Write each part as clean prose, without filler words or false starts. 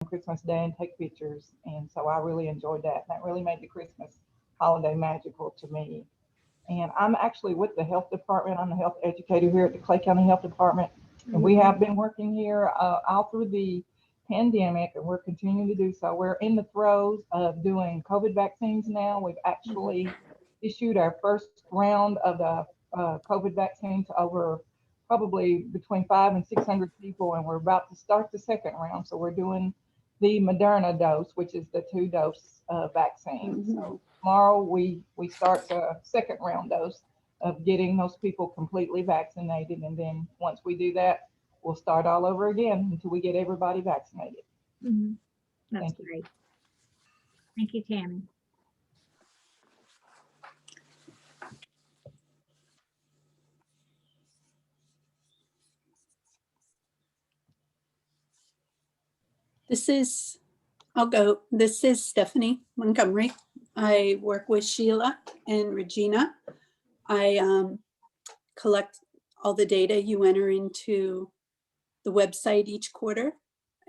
Christmas Day and take pictures. And so I really enjoyed that. That really made the Christmas holiday magical to me. And I'm actually with the health department. I'm the health educator here at the Clay County Health Department. And we have been working here all through the pandemic, and we're continuing to do so. We're in the throes of doing COVID vaccines now. We've actually issued our first round of the COVID vaccine to over probably between 500 and 600 people, and we're about to start the second round. So we're doing the Moderna dose, which is the 2-dose vaccine. So tomorrow we start the second round dose of getting those people completely vaccinated, and then once we do that, we'll start all over again until we get everybody vaccinated. That's Thank you. great. Thank you, Tammy. I'll go. This is Stephanie Montgomery. I work with Sheila and Regina. I collect all the data you enter into the website each quarter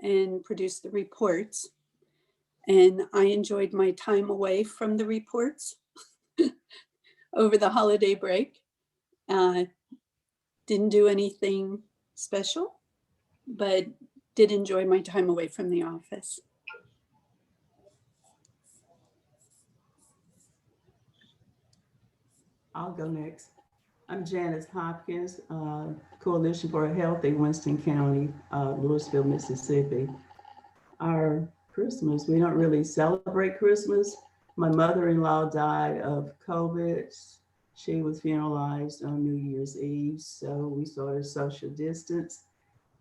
and produce the reports. And I enjoyed my time away from the reports over the holiday break. Didn't do anything special, but did enjoy my time away from the office. I'll go next. I'm Janice Hopkins, Coalition for a Healthy Winston County, Louisville, Mississippi. Our Christmas, we don't really celebrate Christmas. My mother-in-law died of COVID. She was funeralized on New Year's Eve, so we sort of social distance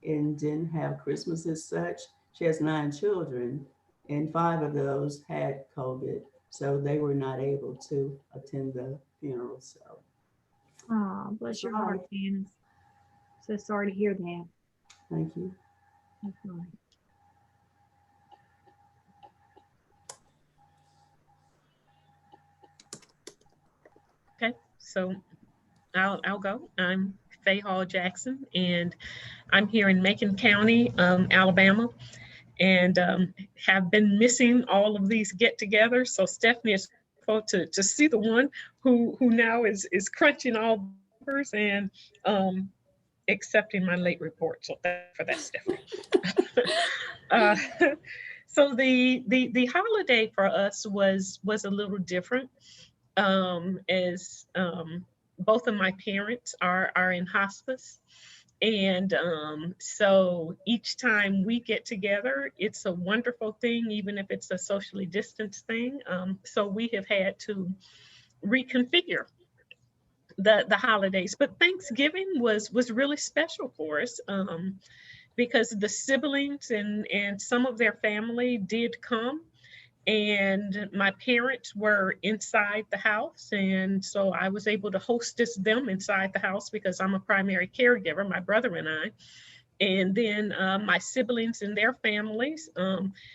and didn't have Christmas as such. She has 9 children, and 5 of those had COVID, so they were not able to attend the funeral. So, Oh, bless your heart, Janice. So sorry to hear that. thank you. That's all right. Okay, so I'll go. I'm Faye Hall Jackson, and I'm here in Macon County, Alabama, and have been missing all of these get-togethers. So Stephanie is to see the one who now is crunching all the numbers and accepting my late report. So for that, Stephanie. So the holiday for us was a little different. As both of my parents are in hospice. And so each time we get together, it's a wonderful thing, even if it's a socially distanced thing. So we have had to reconfigure the holidays. But Thanksgiving was really special for us because the siblings and some of their family did come. And my parents were inside the house. And so I was able to hostess them inside the house because I'm a primary caregiver, my brother and I. And then my siblings and their families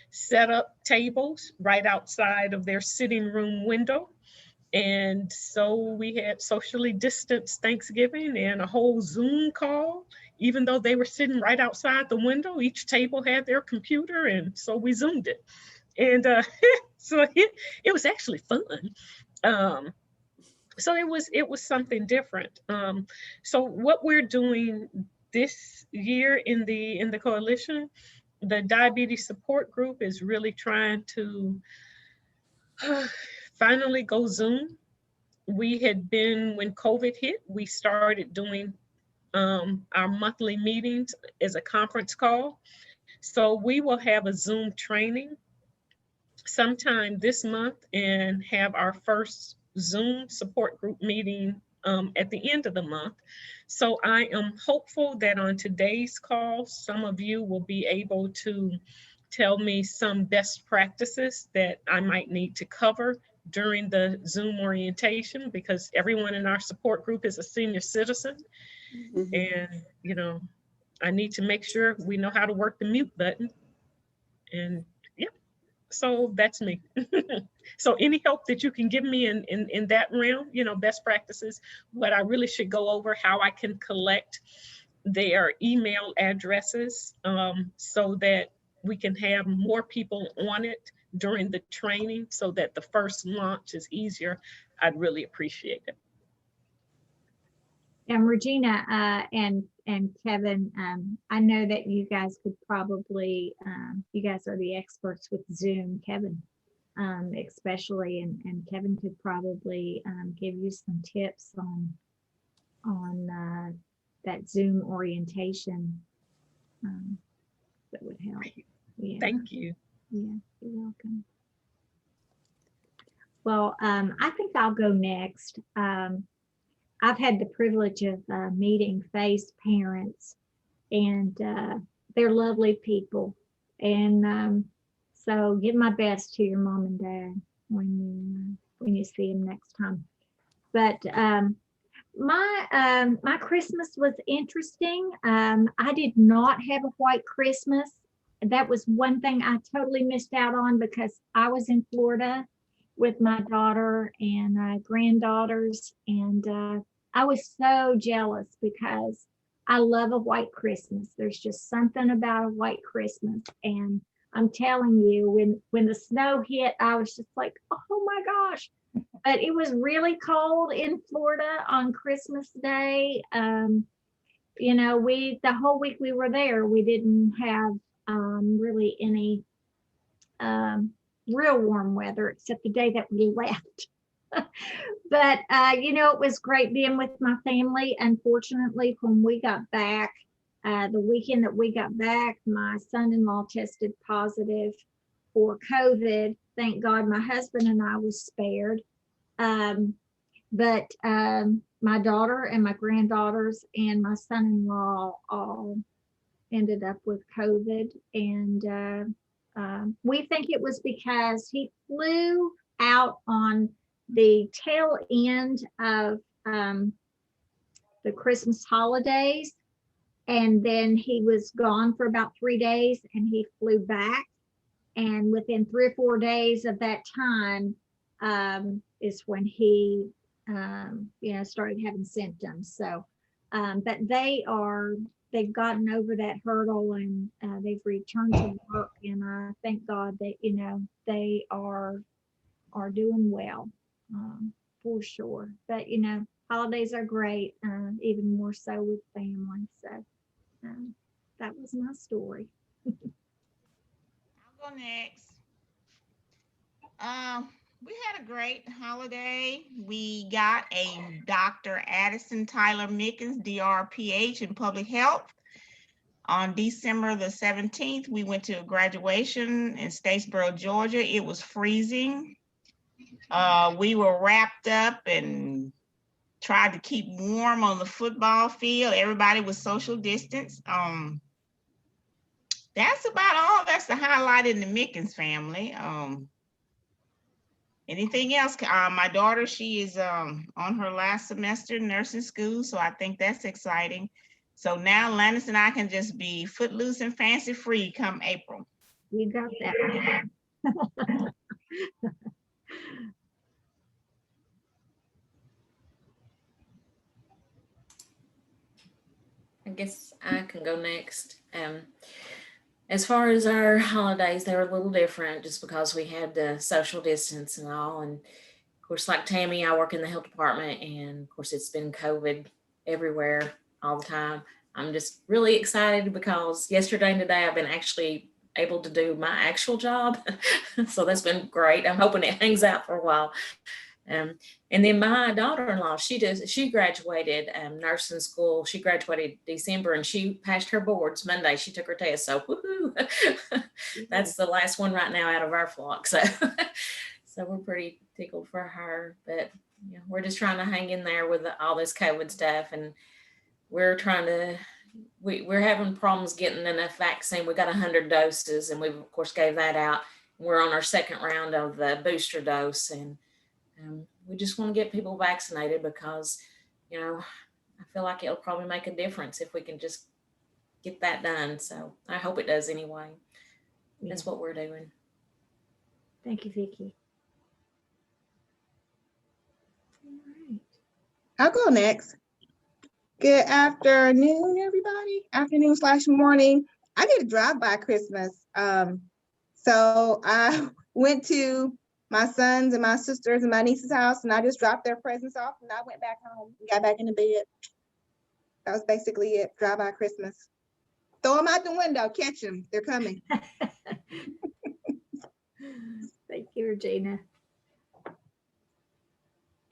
set up tables right outside of their sitting room window. And so we had socially distanced Thanksgiving and a whole Zoom call, even though they were sitting right outside the window. Each table had their computer, and so we Zoomed it. And so it was actually fun. So it was something different. So what we're doing this year in the coalition, the diabetes support group is really trying to finally go Zoom. We had been, when COVID hit, we started doing our monthly meetings as a conference call. So we will have a Zoom training sometime this month and have our first Zoom support group meeting at the end of the month. So I am hopeful that on today's call, some of you will be able to tell me some best practices that I might need to cover during the Zoom orientation, because everyone in our support group is a senior citizen. And, you know, I need to make sure we know how to work the mute button. And yeah, so that's me. So any help that you can give me in that realm, you know, best practices, what I really should go over, how I can collect their email addresses so that we can have more people on it during the training so that the first launch is easier, I'd really appreciate it. And Regina and Kevin, I know that you guys could probably, you guys are the experts with Zoom, Kevin, especially, and Kevin could probably give you some tips on that Zoom orientation that would help. Yeah. Thank you. Yeah, you're welcome. Well, I think I'll go next. I've had the privilege of meeting Faye's parents, and they're lovely people. And so give my best to your mom and dad when you see them next time. But my Christmas was interesting. I did not have a white Christmas. That was one thing I totally missed out on because I was in Florida with my daughter and granddaughters, and I was so jealous because I love a white Christmas. There's just something about a white Christmas, and I'm telling you, when the snow hit, I was just like, oh my gosh. But it was really cold in Florida on Christmas Day. You know, the whole week we were there, we didn't have really any real warm weather except the day that we left. But you know, it was great being with my family. Unfortunately, when we got back, the weekend that we got back, my son-in-law tested positive for COVID. Thank God my husband and I was spared. But my daughter and my granddaughters and my son-in-law all ended up with COVID. And we think it was because he flew out on the tail end of the Christmas holidays. And then he was gone for about 3 days and he flew back. And within 3 or 4 days of that time is when he, you know, started having symptoms. So, but they've gotten over that hurdle and they've returned to work. And I thank God that, you know, they are doing well, for sure. But, you know, holidays are great, even more so with family. So that was my story. I'll go next. We had a great holiday. We got a Dr. Addison Tyler Mickens, DRPH in public health. On December the 17th, we went to a graduation in Statesboro, Georgia. It was freezing. We were wrapped up and tried to keep warm on the football field. Everybody was social distance. That's about all. That's the highlight in the Mickens family. Anything else? My daughter, she is on her last semester in nursing school, so I think that's exciting. So now Landis and I can just be footloose and fancy free come April. You got that. I guess I can go next. As far as our holidays, they were a little different just because we had the social distance and all. And of course, like Tammy, I work in the health department, and of course it's been COVID everywhere all the time. I'm just really excited because yesterday and today I've been actually able to do my actual job. So that's been great. I'm hoping it hangs out for a while. And then my daughter-in-law, she graduated nursing school. She graduated December and she passed her boards Monday. She took her test. So woohoo. That's the last one right now out of our flock. So, so we're pretty tickled for her, but you know, we're just trying to hang in there with all this COVID stuff. And we're trying to, we're having problems getting enough vaccine. We got 100 doses and we of course gave that out. We're on our second round of the booster dose, and we just want to get people vaccinated because, you know, I feel like it'll probably make a difference if we can just get that done. So I hope it does anyway. Yeah. That's what we're doing. Thank you, Vicki. All right. I'll go next. Good afternoon, everybody. Afternoon/morning. I did a drive-by Christmas. So I went to my sons and my sisters and my niece's house, and I just dropped their presents off, and I went back home and got back in the bed. That was basically it. Drive-by Christmas. Throw them out the window, catch them. They're coming. Thank you, Regina.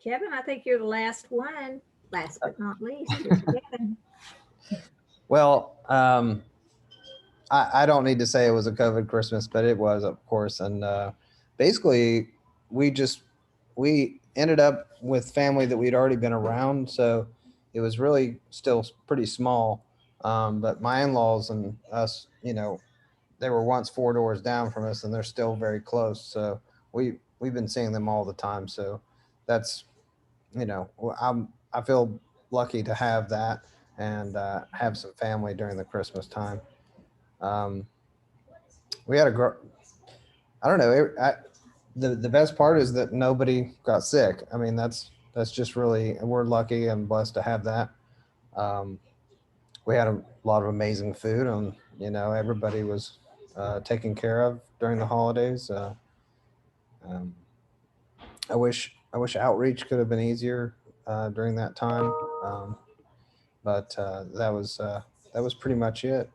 Kevin, I think you're the last one. Last but not least, it's Kevin. Well, I don't need to say it was a COVID Christmas, but it was, of course. And basically, we ended up with family that we'd already been around. So it was really still pretty small. But my in-laws and us, you know, they were once 4 doors down from us, and they're still very close. So we've been seeing them all the time. So that's, you know, I feel lucky to have that and have some family during the Christmas time. We had I don't know. The best part is that nobody got sick. I mean, that's just really, we're lucky and blessed to have that. We had a lot of amazing food, and you know, everybody was taken care of during the holidays. I wish outreach could have been easier during that time, but that was pretty much it.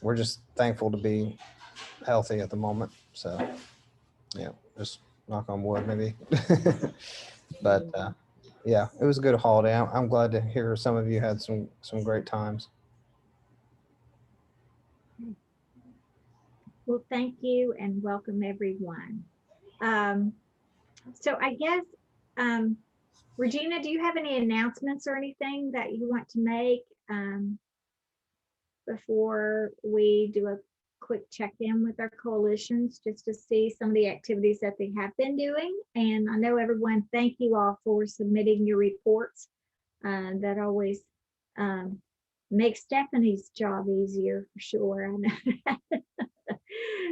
We're just thankful to be healthy at the moment. So, yeah, just knock on wood, maybe. But yeah, it was a good holiday. I'm glad to hear some of you had some great times. Well, thank you and welcome everyone. So I guess, Regina, do you have any announcements or anything that you want to make before we do a quick check-in with our coalitions, just to see some of the activities that they have been doing? And I know everyone, thank you all for submitting your reports. That always makes Stephanie's job easier for sure. I know.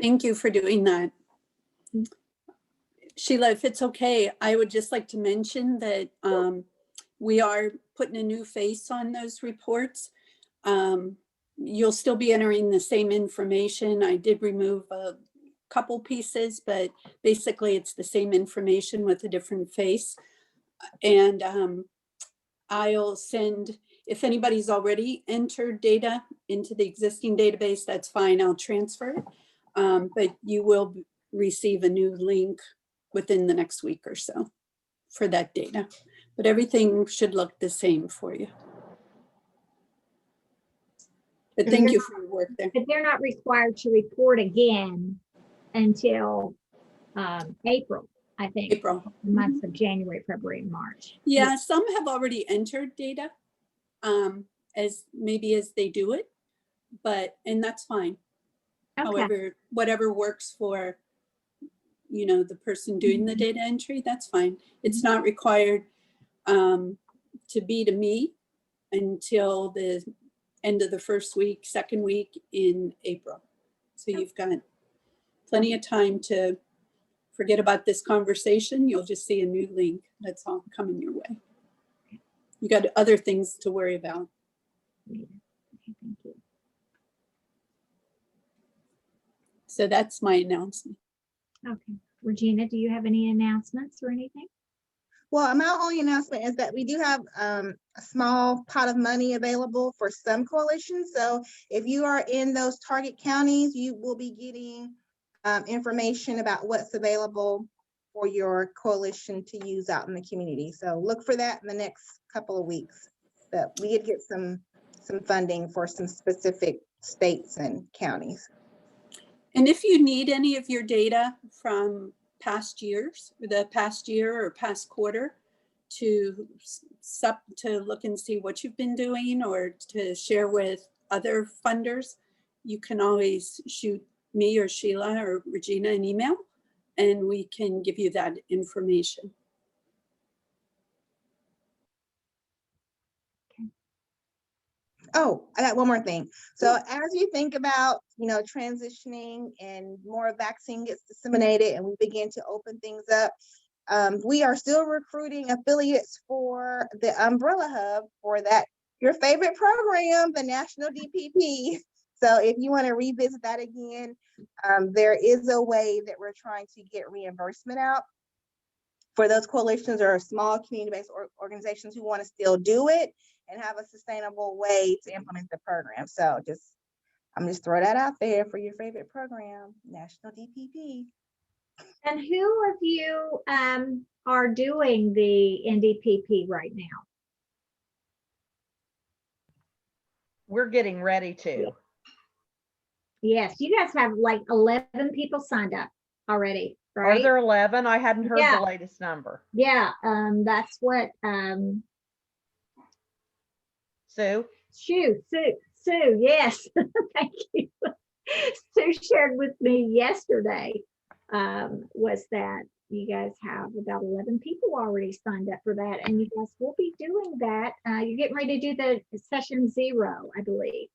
Thank you for doing that. Sheila, if it's okay, I would just like to mention that we are putting a new face on those reports. You'll still be entering the same information. I did remove a couple pieces, but basically it's the same information with a different face. And I'll send, if anybody's already entered data into the existing database, that's fine, I'll transfer it. But you will receive a new link within the next week or so for that data. But everything should look the same for you. But thank you for your work there. But they're not required to report again until April, I think. April. The months of January, February, and March. Yeah, some have already entered data as they do it, and that's fine. Okay. However, whatever works for, you know, the person doing the data entry, that's fine. It's not required to be to me until the end of the first week, second week in April. So you've got plenty of time to forget about this conversation. You'll just see a new link that's all coming your way. You got other things to worry about. Okay, thank you. So that's my announcement. Okay. Regina, do you have any announcements or anything? Well, my only announcement is that we do have a small pot of money available for some coalitions. So if you are in those target counties, you will be getting information about what's available for your coalition to use out in the community. So look for that in the next couple of weeks. That we did get some funding for some specific states and counties. And if you need any of your data from past years, the past year or past quarter, to look and see what you've been doing or to share with other funders, you can always shoot me or Sheila or Regina an email, and we can give you that information. Oh, I got one more thing. So as you think about, you know, transitioning and more vaccine gets disseminated and we begin to open things up, we are still recruiting affiliates for the Umbrella Hub for that, your favorite program, the National DPP. So if you want to revisit that again, there is a way that we're trying to get reimbursement out for those coalitions or small community-based organizations who want to still do it and have a sustainable way to implement the program. So I'm just throw that out there for your favorite program, National DPP. And who of you are doing the NDPP right now? We're getting ready to. Yes, you guys have like 11 people signed up already, Are right? there 11? I hadn't heard Yeah. the latest number. Yeah, that's what Sue? Sue, yes, thank you. Sue shared with me yesterday was that you guys have about 11 people already signed up for that, and you guys will be doing that. You're getting ready to do the session 0, I believe.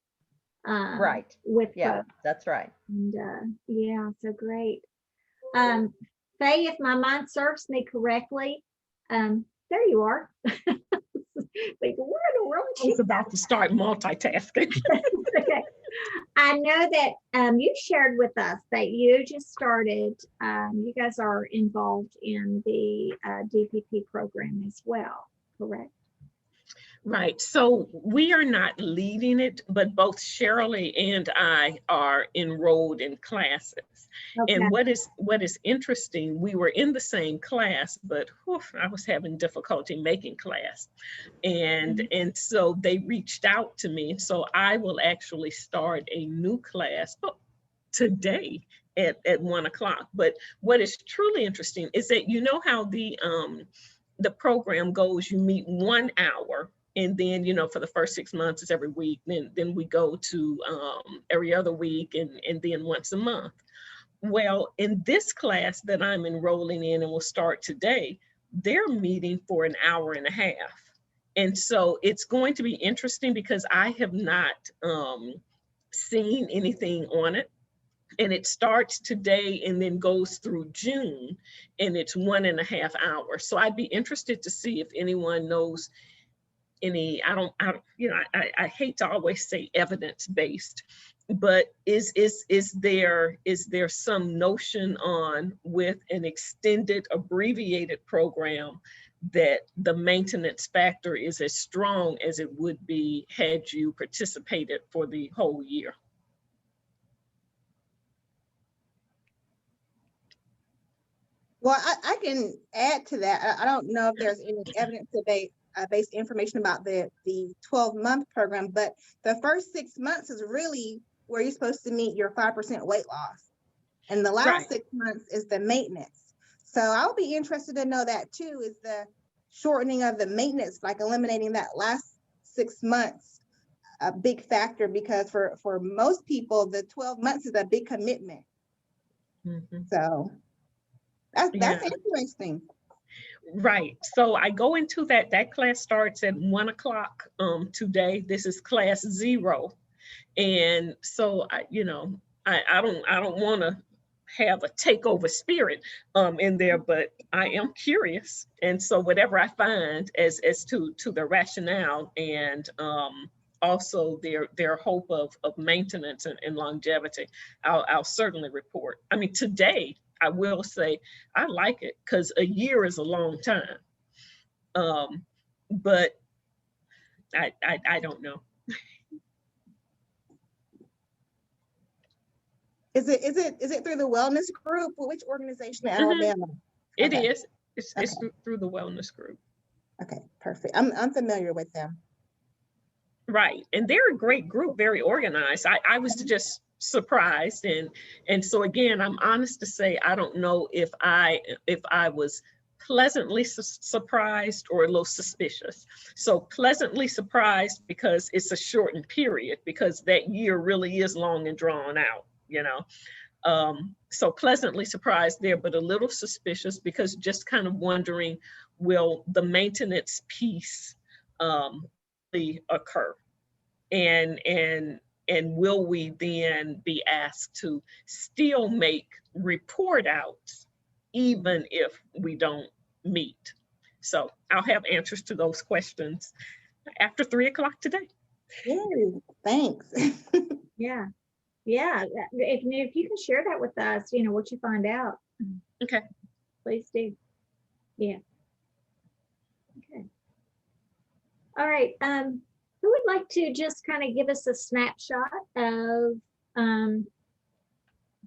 Right. With Yeah, folks. that's right. And yeah, so great. Faye, if my mind serves me correctly, there you are. Like, where in the world I was about to start multitasking. Okay. I know that you shared with us that you just started, you guys are involved in the DPP program as well, correct? Right. So we are not leading it, but both Shirley and I are enrolled in classes. Okay. And what is interesting, we were in the same class, but I was having difficulty making class. And so they reached out to me. So I will actually start a new class today at 1 o'clock. But what is truly interesting is that you know how the program goes, you meet 1 hour. And then, for the first 6 months, it's every week. Then we go to every other week and then once a month. Well, in this class that I'm enrolling in and will start today, they're meeting for an hour and a half. And so it's going to be interesting because I have not seen anything on it. And it starts today and then goes through June, and it's 1.5 hours. So I'd be interested to see if anyone knows any, I hate to always say evidence-based, but is there some notion on with an extended abbreviated program that the maintenance factor is as strong as it would be had you participated for the whole year? Well, I can add to that. I don't know if there's any evidence-based information about the 12-month program, but the first 6 months is really where you're supposed to meet your 5% weight loss. And the last Right. 6 months is the maintenance. So I'll be interested to know that too, is the shortening of the maintenance, like eliminating that last 6 months, a big factor, because for most people, the 12 months is a big commitment. Mm-hmm. So that's interesting. Right. So I go into that class starts at 1 o'clock today. This is class 0. And so I don't want to have a takeover spirit in there, but I am curious. And so whatever I find as to the rationale and also their hope of maintenance and longevity, I'll certainly report. I mean, today I will say I like it because a year is a long time. But I don't know. Is it through the wellness group? Which organization in Alabama? It Okay. is. It's through the wellness group. Okay, perfect. I'm familiar with them. Right. And they're a great group, very organized. I was just surprised. And so again, I'm honest to say, I don't know if I was pleasantly surprised or a little suspicious. So pleasantly surprised because it's a shortened period, because that year really is long and drawn out, so pleasantly surprised there, but a little suspicious because just kind of wondering, will the maintenance piece occur? And will we then be asked to still make report outs even if we don't meet? So I'll have answers to those questions after 3 o'clock today. Yay, thanks. Yeah, Yeah, if you can share that with us, what you find out. Okay. Please do. Yeah. Okay. All right. Who would like to just kind of give us a snapshot of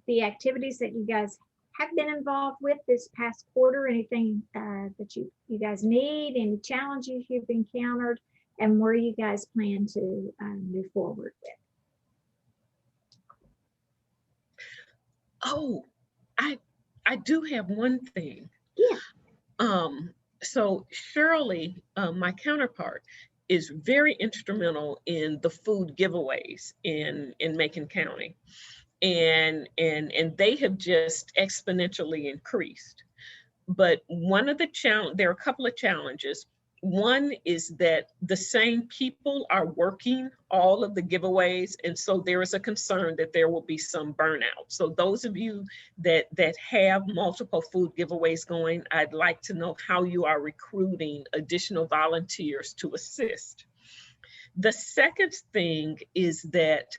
the activities that you guys have been involved with this past quarter? Anything that you guys need, any challenges you've encountered, and where you guys plan to move forward with? Oh, I do have one thing. Yeah. So Shirley, my counterpart, is very instrumental in the food giveaways in Macon County. And they have just exponentially increased. But there are a couple of challenges. One is that the same people are working all of the giveaways, and so there is a concern that there will be some burnout. So those of you that have multiple food giveaways going, I'd like to know how you are recruiting additional volunteers to assist. The second thing is that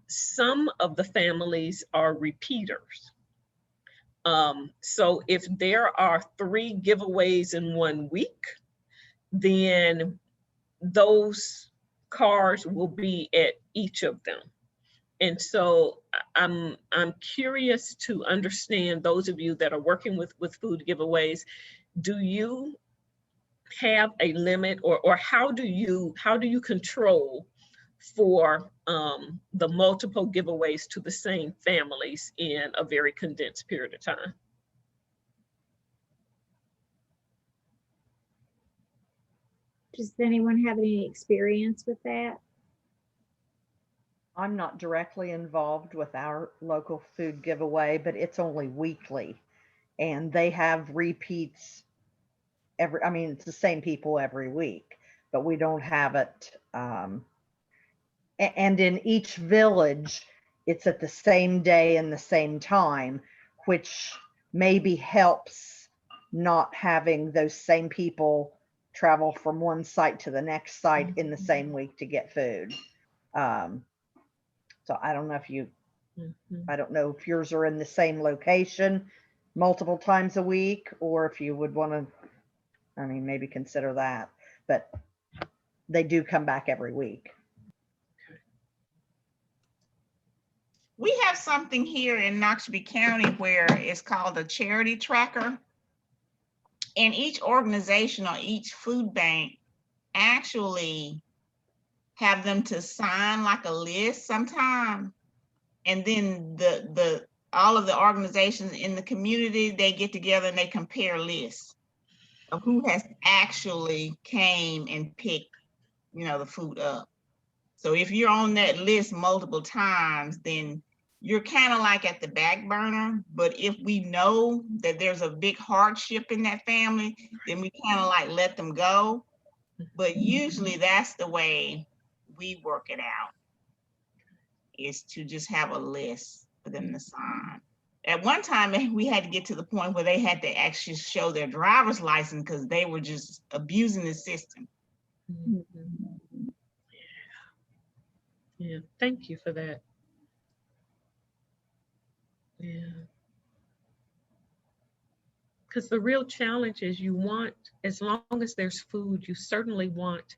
some of the families are repeaters. So if there are 3 giveaways in 1 week, then those cars will be at each of them. And so I'm curious to understand, those of you that are working with food giveaways, do you have a limit, or how do you control for the multiple giveaways to the same families in a very condensed period of time? Does anyone have any experience with that? I'm not directly involved with our local food giveaway, but it's only weekly. And they have repeats it's the same people every week, but we don't have it. And in each village, it's at the same day and the same time, which maybe helps not having those same people travel from one site to the next site in the same week to get food. So I don't know if yours are in the same location multiple times a week, or if you would want to, maybe consider that, but they do come back every week. We have something here in Noxubee County where it's called a charity tracker. And each organization or each food bank actually have them to sign like a list sometime. And then all of the organizations in the community, they get together and they compare lists of who has actually came and picked, the food up. So if you're on that list multiple times, then you're kind of like at the back burner. But if we know that there's a big hardship in that family, then we kind of like let them go. But usually that's the way we work it out, is to just have a list for them to sign. At one time, we had to get to the point where they had to actually show their driver's license because they were just abusing the system. Yeah, thank you for that. Yeah. Because the real challenge is, you want, as long as there's food, you certainly want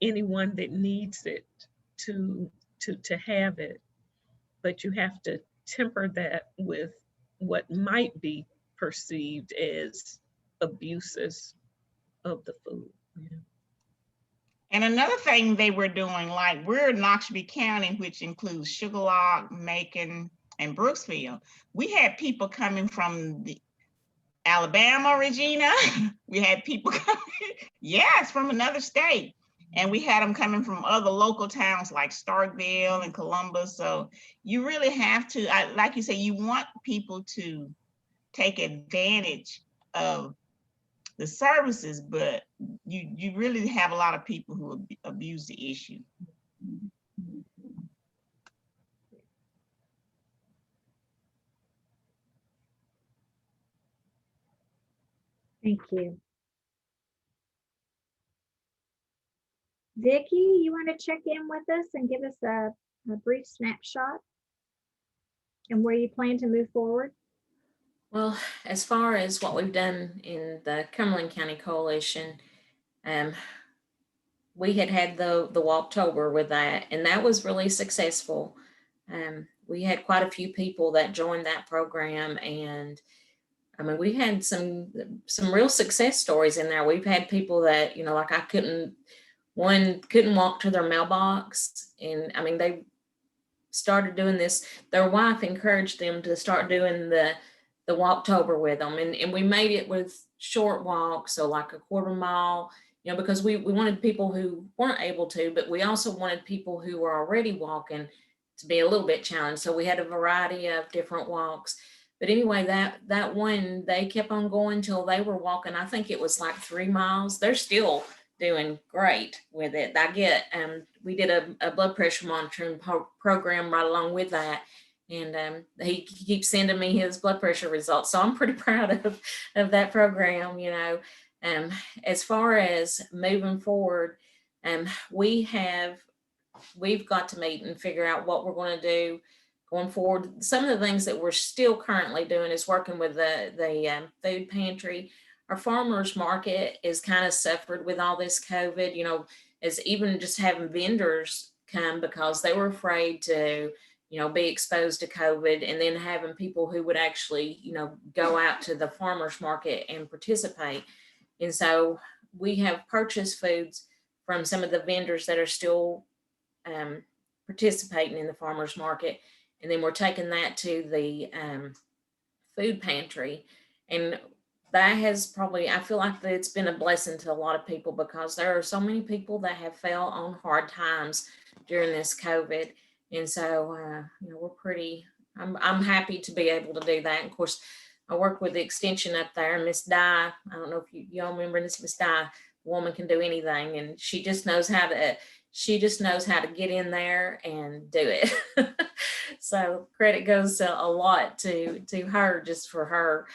anyone that needs it to have it, but you have to temper that with what might be perceived as abuses of the food. Yeah. And another thing they were doing, like we're in Noxubee County, which includes Sugar Lock, Macon, and Brooksville. We had people coming from Alabama, Regina. We had people coming, yes, from another state. And we had them coming from other local towns like Starkville and Columbus. So you really have to, like you say, you want people to take advantage of the services, but you really have a lot of people who abuse the issue. Thank you. Vicki, you want to check in with us and give us a a brief snapshot and where you plan to move forward? Well, as far as what we've done in the Cumberland County Coalition, we had the Walktober with that, and that was really successful. We had quite a few people that joined that program, and I mean, we had some real success stories in there. We've had people that, like one couldn't walk to their mailbox, and I mean, they started doing this. Their wife encouraged them to start doing the Walktober with them, and we made it with short walks, so like a quarter mile, because we wanted people who weren't able to, but we also wanted people who were already walking to be a little bit challenged. So we had a variety of different walks. But anyway, that one, they kept on going till they were walking. I think it was like 3 miles. They're still doing great with it. We did a blood pressure monitoring program right along with that. And he keeps sending me his blood pressure results. So I'm pretty proud of that program, As far as moving forward, we've got to meet and figure out what we're going to do going forward. Some of the things that we're still currently doing is working with the food pantry. Our farmers market is kind of suffered with all this COVID, as even just having vendors come because they were afraid to, be exposed to COVID, and then having people who would actually, go out to the farmers market and participate. And so we have purchased foods from some of the vendors that are still participating in the farmers market. And then we're taking that to the food pantry. And that has probably, I feel like that it's been a blessing to a lot of people because there are so many people that have fell on hard times during this COVID. And so, I'm happy to be able to do that. And of course, I work with the extension up there, Miss Di. I don't know if y'all remember this, Miss Di. The woman can do anything, and she just knows how to get in there and do it. So credit goes a lot to her just for her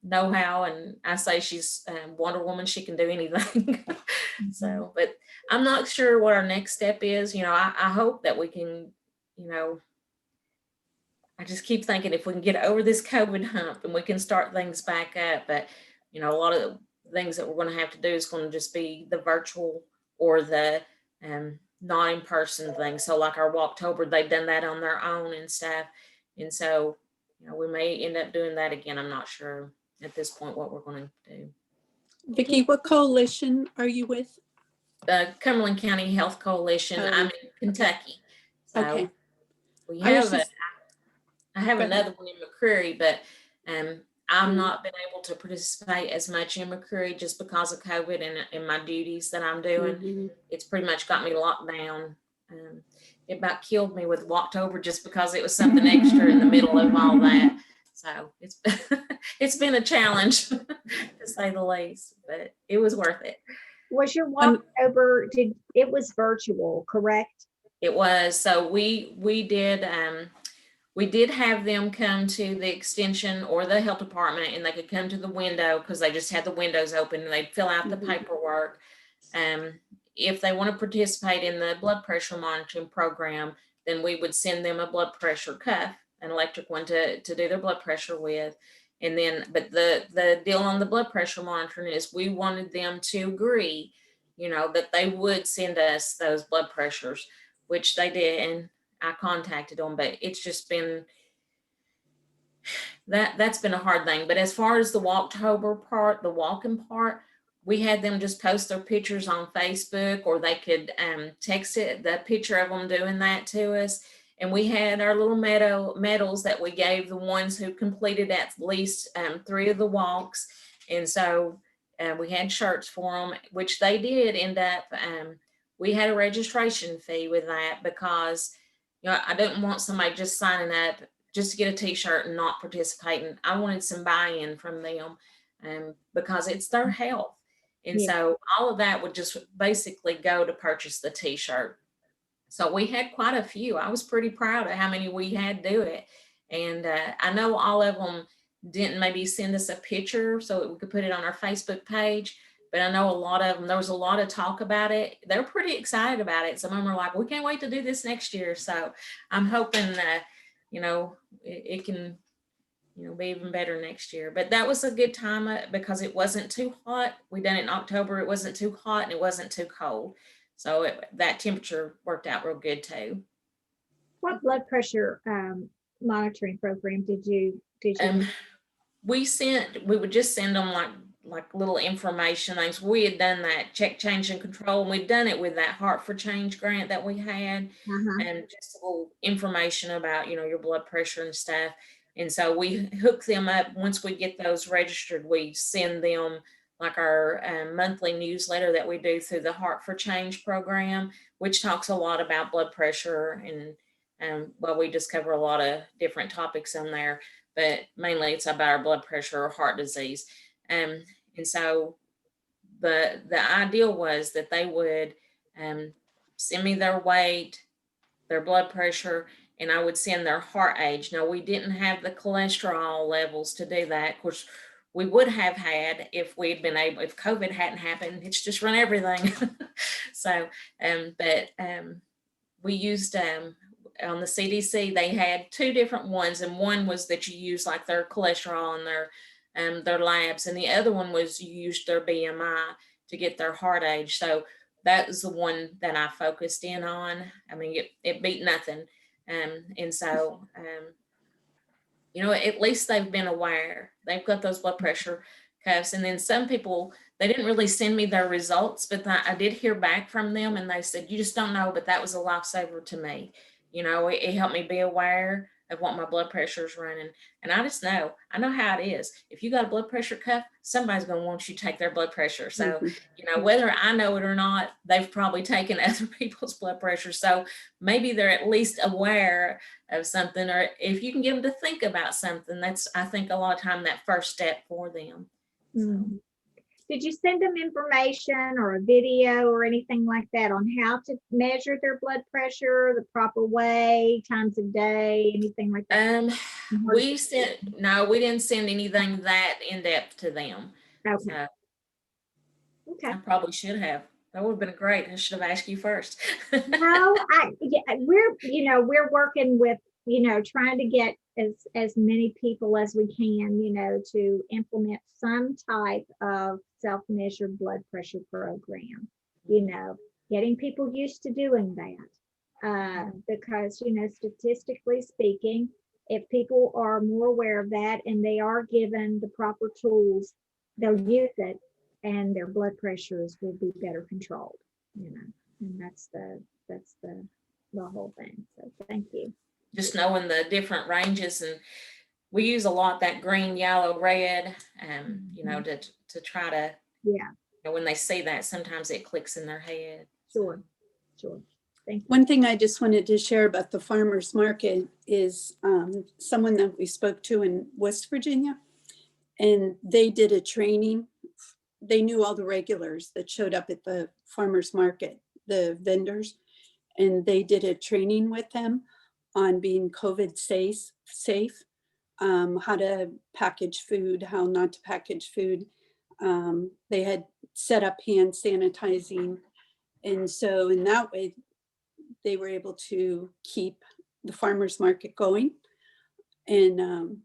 know-how. And I say she's Wonder Woman. She can do anything. So, but I'm not sure what our next step is. I hope that we can, I just keep thinking if we can get over this COVID hump and we can start things back up. But, a lot of the things that we're going to have to do is going to just be the virtual or the not in person thing. So like our Walktober, they've done that on their own and stuff. And so, we may end up doing that again. I'm not sure at this point what we're going to do. Vicki, what coalition are you with? The Cumberland County Health Coalition. Oh, I'm in Kentucky. So okay. we I was have just- I have Go ahead. another one in McCreary, but I'm not been able to participate as much in McCreary just because of COVID and my duties that I'm doing. Mhm. It's pretty much got me locked down. It about killed me with Walktober just because it was something extra in the middle of all that. So it's been a challenge to say the least, but it was worth it. Was your Walktober, it was virtual, correct? It was. So we did have them come to the extension or the health department, and they could come to the window because they just had the windows open, and they'd fill out the paperwork. If they want to participate in the blood pressure monitoring program, then we would send them a blood pressure cuff, an electric one to do their blood pressure with. And then, but the deal on the blood pressure monitoring is we wanted them to agree, that they would send us those blood pressures, which they did. And I contacted them, but it's just been, that's been a hard thing. But as far as the Walktober part, the walking part, we had them just post their pictures on Facebook, or they could text the picture of them doing that to us. And we had our little medals that we gave the ones who completed at least 3 of the walks. And so we had shirts for them, which they did end up. We had a registration fee with that because, I didn't want somebody just signing up just to get a t-shirt and not participating. I wanted some buy-in from them because it's their health. And so all of that would just basically go to purchase the t-shirt. So we had quite a few. I was pretty proud of how many we had do it. And I know all of them didn't maybe send us a picture so that we could put it on our Facebook page, but I know a lot of them, there was a lot of talk about it. They're pretty excited about it. Some of them are like, we can't wait to do this next year. So I'm hoping that, you know, it can, you know, be even better next year. But that was a good time because it wasn't too hot. We done it in October. It wasn't too hot and it wasn't too cold. So that temperature worked out real good too. What blood pressure monitoring program did you We would just send them like little information things. We had done that check, change, and control, and we'd done it with that Heart for Change grant that we had, and just a little information about, you know, your blood pressure and stuff. And so we hook them up. Once we get those registered, we send them like our monthly newsletter that we do through the Heart for Change program, which talks a lot about blood pressure, and well, we just cover a lot of different topics on there, but mainly it's about our blood pressure or heart disease. And so the ideal was that they would send me their weight, their blood pressure, and I would send their heart age. Now, we didn't have the cholesterol levels to do that. Of course, we would have had if we'd been able, if COVID hadn't happened. It's just run everything. So, we used on the CDC, they had two different ones, and one was that you use like their cholesterol and their labs, and the other one was you used their BMI to get their heart age. So that was the one that I focused in on. I mean, it beat nothing. And so, you know, at least they've been aware. They've got those blood pressure cuffs. And then some people, they didn't really send me their results, but I did hear back from them, and they said, you just don't know, but that was a lifesaver to me. You know, it helped me be aware of what my blood pressure is running. And I just know, I know how it is. If you got a blood pressure cuff, somebody's going to want you to take their blood pressure. So, you know, whether I know it or not, they've probably taken other people's blood pressure. So maybe they're at least aware of something, or if you can get them to think about something, that's, I think, a lot of time that first step for them. So. Did you send them information or a video or anything like that on how to measure their blood pressure, the proper way, times of day, anything like that? We didn't send anything that in depth to them. Okay. I probably should have. That would have been great. I should have asked you first. No, we're working with, trying to get as many people as we can, to implement some type of self-measured blood pressure program, getting people used to doing that. Because, statistically speaking, if people are more aware of that and they are given the proper tools, they'll use it and their blood pressures will be better controlled, and that's the whole thing. So thank you. Just knowing the different ranges, and we use a lot that green, yellow, red, to try to, when they see that, sometimes it clicks in their head. Sure. Thank you. One thing I just wanted to share about the farmers market is someone that we spoke to in West Virginia, and they did a training. They knew all the regulars that showed up at the farmers market, the vendors, and they did a training with them on being COVID safe, how to package food, how not to package food. They had set up hand sanitizing. And so in that way, they were able to keep the farmers market going. And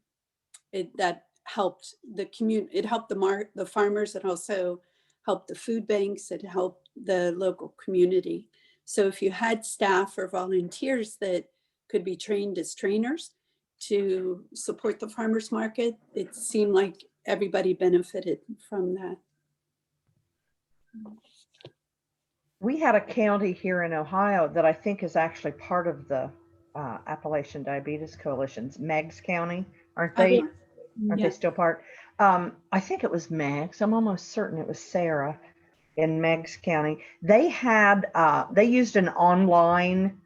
that helped the community. It helped the farmers. It also helped the food banks. It helped the local community. So if you had staff or volunteers that could be trained as trainers to support the farmers market, it seemed like everybody benefited from that. We had a county here in Ohio that I think is actually part of the Appalachian Diabetes Coalition's Meigs County. Aren't they? Aren't they still part? I think it was Meigs. I'm almost certain it was Sarah in Meigs County. They had, they used an online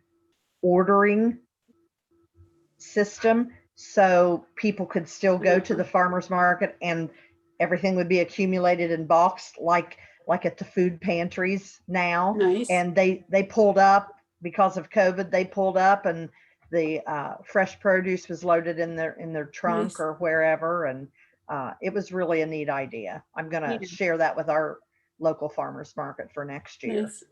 ordering system so people could still go to the farmer's market and everything would be accumulated and boxed like at the food pantries now. Nice. And they pulled up because of COVID, they pulled up and the fresh produce was loaded in their trunk Nice. or wherever. And it was really a neat idea. I'm going to share that with our local farmers market for next year. Nice.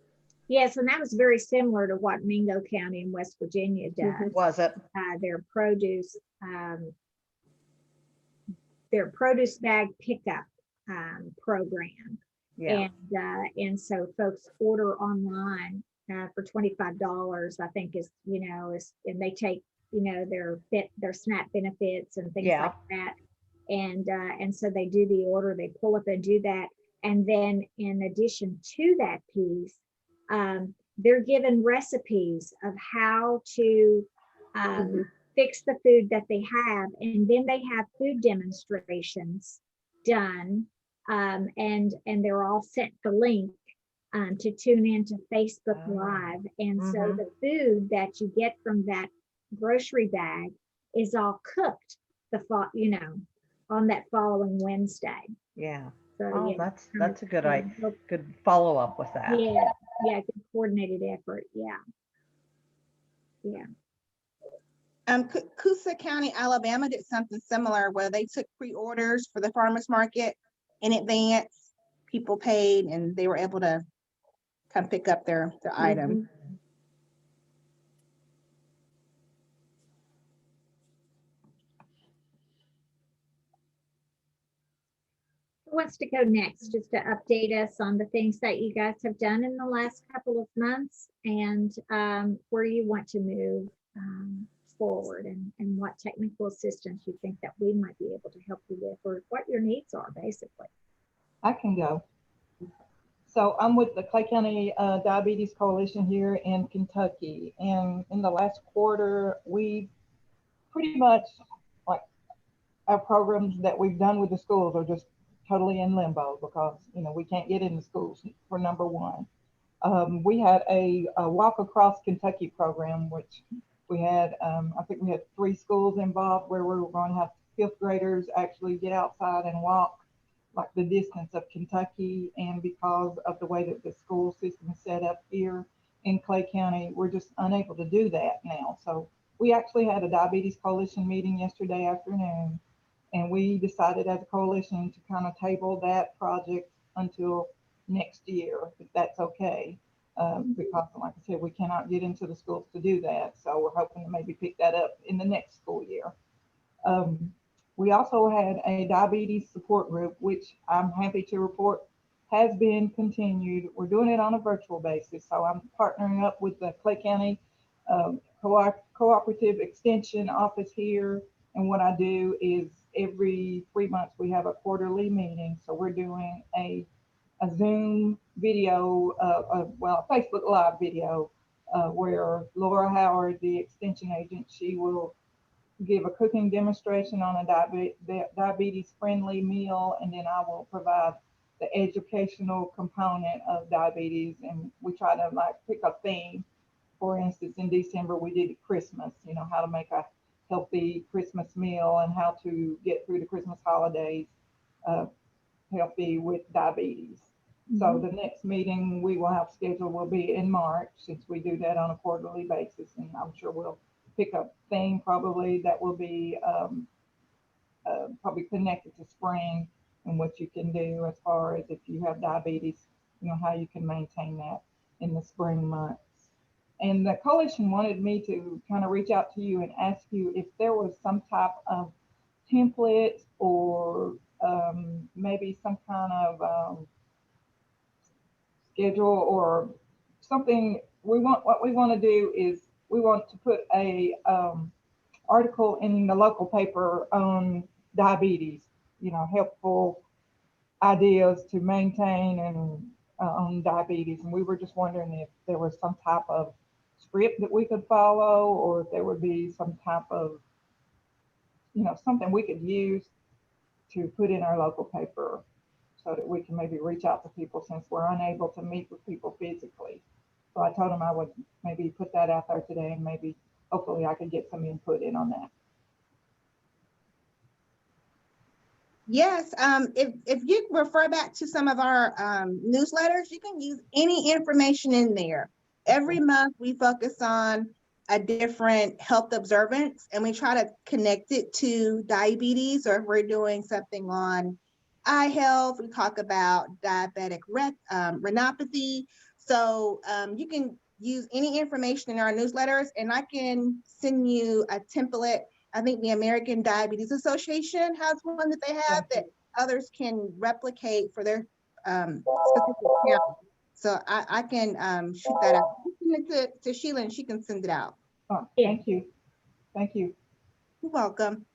Yes, and that was very similar to what Mingo County in West Virginia does. Mhm. Was it? Their produce bag pickup program. Yeah. And so folks order online for $25, I think is, and they take, their SNAP benefits and things Yeah. like that. And so they do the order, they pull up and do that. And then in addition to that piece, they're given recipes of how to fix the food that they have. And then they have food demonstrations done. And they're all sent the link to tune into Facebook Live. And so the food that you get from that grocery bag is all cooked on that following Wednesday. Yeah. So Oh, yeah, that's a good idea. Good follow up with that. yeah, good coordinated effort. Yeah. Coosa County, Alabama did something similar where they took pre-orders for the farmers market in advance. People paid and they were able to come pick up their item. Who wants to go next, just to update us on the things that you guys have done in the last couple of months and where you want to move forward and what technical assistance you think that we might be able to help you with, or what your needs are, basically. I can go. So I'm with the Clay County Diabetes Coalition here in Kentucky. And in the last quarter, we pretty much, like, our programs that we've done with the schools are just totally in limbo because, we can't get in the schools for number one. We had a walk across Kentucky program, which we had, I think we had 3 schools involved where we were going to have 5th graders actually get outside and walk like the distance of Kentucky. And because of the way that the school system is set up here in Clay County, we're just unable to do that now. So we actually had a Diabetes Coalition meeting yesterday afternoon, and we decided as a coalition to kind of table that project until next year, if that's okay. Because like I said, we cannot get into the schools to do that. So we're hoping to maybe pick that up in the next school year. We also had a diabetes support group, which I'm happy to report has been continued. We're doing it on a virtual basis. So I'm partnering up with the Clay County Cooperative Extension Office here. And what I do is every 3 months we have a quarterly meeting. So we're doing a Zoom video, a Facebook Live video, where Laura Howard, the extension agent, she will give a cooking demonstration on a diabetes-friendly meal, and then I will provide the educational component of diabetes. And we try to pick a theme. For instance, in December we did Christmas, how to make a healthy Christmas meal and how to get through the Christmas holidays healthy with diabetes. So the next meeting we will have scheduled will be in March, since we do that on a quarterly basis. And I'm sure we'll pick up theme probably that will be probably connected to spring and what you can do as far as if you have diabetes, how you can maintain that in the spring months. And the coalition wanted me to kind of reach out to you and ask you if there was some type of template or maybe some kind of schedule or something. What we want to do is we want to put a article in the local paper on diabetes, helpful ideas to maintain and on diabetes. And we were just wondering if there was some type of script that we could follow, or if there would be some type of, something we could use to put in our local paper so that we can maybe reach out to people, since we're unable to meet with people physically. So I told them I would maybe put that out there today, and maybe hopefully I could get some input in on that. Yes, if you refer back to some of our newsletters, you can use any information in there. Every month we focus on a different health observance, and we try to connect it to diabetes, or if we're doing something on eye health. We talk about diabetic retinopathy. So you can use any information in our newsletters, and I can send you a template. I think the American Diabetes Association has one that they have that others can replicate for their specific county. So I can shoot that out. Send it to Sheila, and she can send it out. Oh, thank you. Thank you. You're welcome.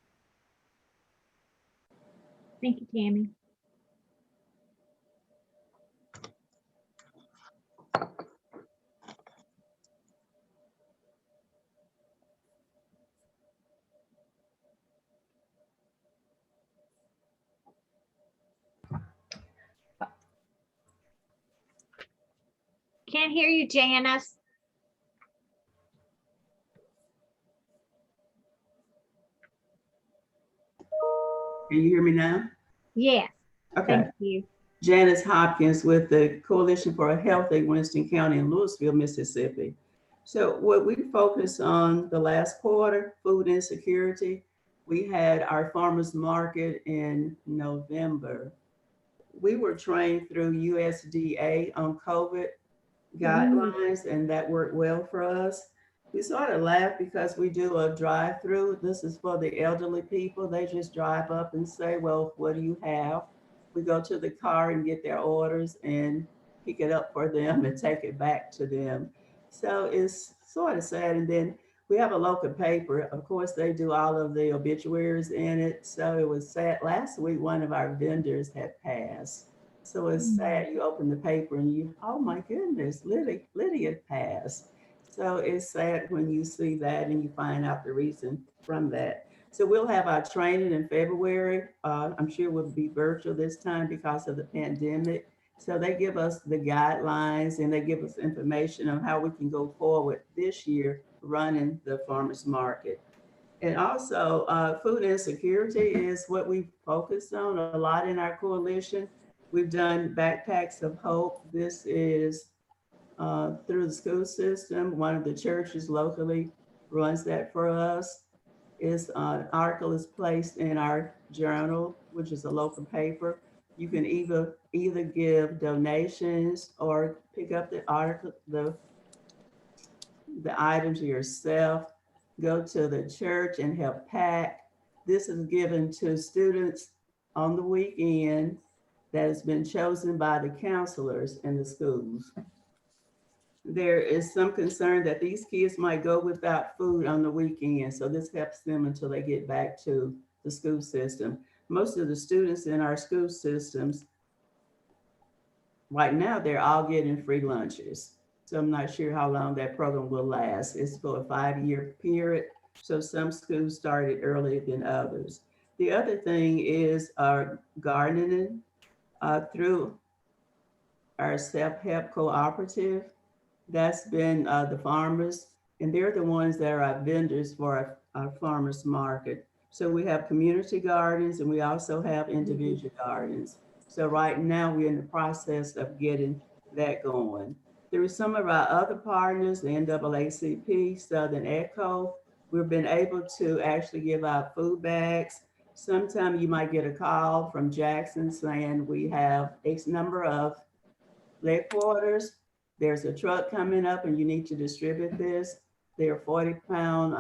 Thank you, Tammy. Can't hear you, Janice. Can you hear me now? Yes, Okay. thank you. Janice Hopkins with the Coalition for a Healthy Winston County in Louisville, Mississippi. So what we focused on the last quarter, food insecurity, we had our farmers market in November. We were trained through USDA on COVID guidelines, and that worked well for us. We sort of laugh because we do a drive-through. This is for the elderly people. They just drive up and say, well, what do you have? We go to the car and get their orders and pick it up for them and take it back to them. So it's sort of sad. And then we have a local paper. Of course, they do all of the obituaries in it. So it was sad. Last week, one of our vendors had passed. So it's sad. You open the paper and you, oh my goodness, Lydia passed. So it's sad when you see that and you find out the reason from that. So we'll have our training in February. I'm sure we'll be virtual this time because of the pandemic. So they give us the guidelines and they give us information on how we can go forward this year running the farmers market. And also food insecurity is what we focus on a lot in our coalition. We've done Backpacks of Hope. This is through the school system. One of the churches locally runs that for us. An article is placed in our journal, which is a local paper. You can either give donations or pick up the article, the items yourself. Go to the church and help pack. This is given to students on the weekend that has been chosen by the counselors in the schools. There is some concern that these kids might go without food on the weekend, so this helps them until they get back to the school system. Most of the students in our school systems, right now, they're all getting free lunches. So I'm not sure how long that program will last. It's for a 5-year period, so some schools started earlier than others. The other thing is our gardening through our self-help cooperative. That's been the farmers, and they're the ones that are our vendors for our farmers market. So we have community gardens and we also have individual gardens. So right now we're in the process of getting that going. Through some of our other partners, the NAACP, Southern Echo, we've been able to actually give out food bags. Sometime you might get a call from Jackson saying we have X number of leg quarters. There's a truck coming up and you need to distribute this. They're 40-pound,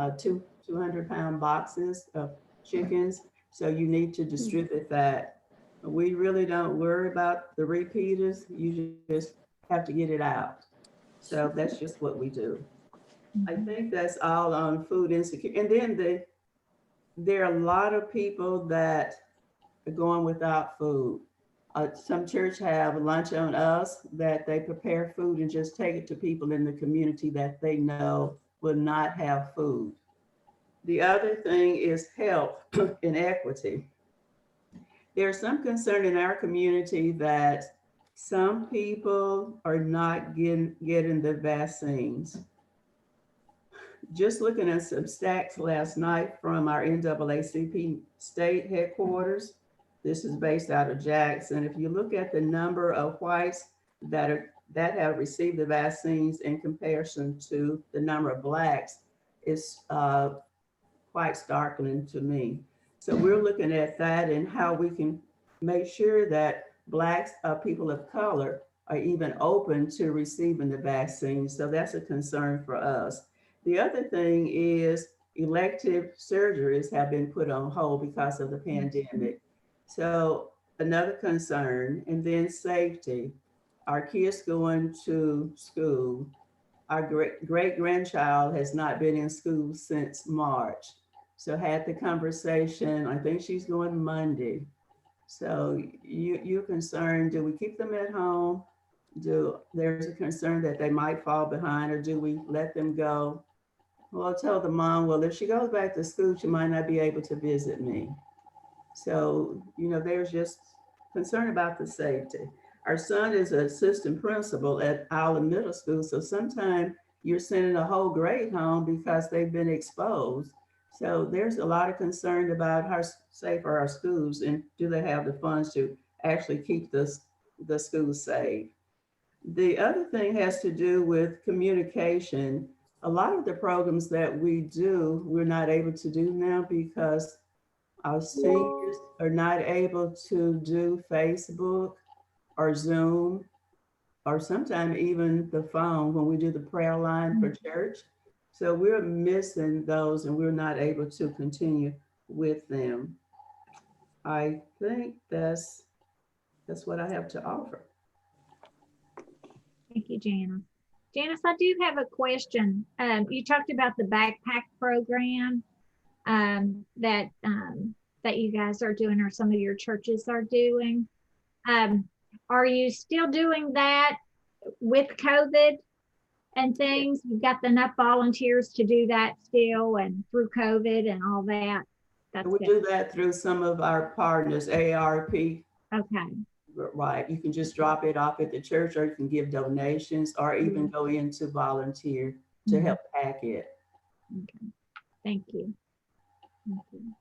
200-pound boxes of chickens. So you need to distribute that. We really don't worry about the repeaters. You just have to get it out. So that's just what we do. I think that's all on food insecurity. And then there are a lot of people that are going without food. Some church have lunch on us that they prepare food and just take it to people in the community that they know will not have food. The other thing is health inequity. There's some concern in our community that some people are not getting the vaccines. Just looking at some stats last night from our NAACP state headquarters, this is based out of Jackson. If you look at the number of whites that have received the vaccines in comparison to the number of blacks, it's quite startling to me. So we're looking at that and how we can make sure that Blacks, people of color are even open to receiving the vaccine. So that's a concern for us. The other thing is elective surgeries have been put on hold because of the pandemic. So another concern, and then safety. Our kids going to school. Our great grandchild has not been in school since March. So had the conversation, I think she's going Monday. So you're concerned, do we keep them at home? There's a concern that they might fall behind, or do we let them go? Well, I'll tell the mom, well, if she goes back to school, she might not be able to visit me. So, there's just concern about the safety. Our son is an assistant principal at our middle school. So sometimes you're sending a whole grade home because they've been exposed. So there's a lot of concern about how safe are our schools, and do they have the funds to actually keep the schools safe. The other thing has to do with communication. A lot of the programs that we do, we're not able to do now because our seniors are not able to do Facebook or Zoom, or sometimes even the phone when we do the prayer line for church. So we're missing those, and we're not able to continue with them. I think that's what I have to offer. Thank you, Janice. Janice, I do have a question. You talked about the backpack program that you guys are doing, or some of your churches are doing. Are you still doing that with COVID and things? You've got enough volunteers to do that still, and through COVID and all that? We do that through some of our partners, AARP. Okay. Right. You can just drop it off at the church, or you can give donations, or even go in to volunteer to help pack it. Okay. Thank you. Thank you.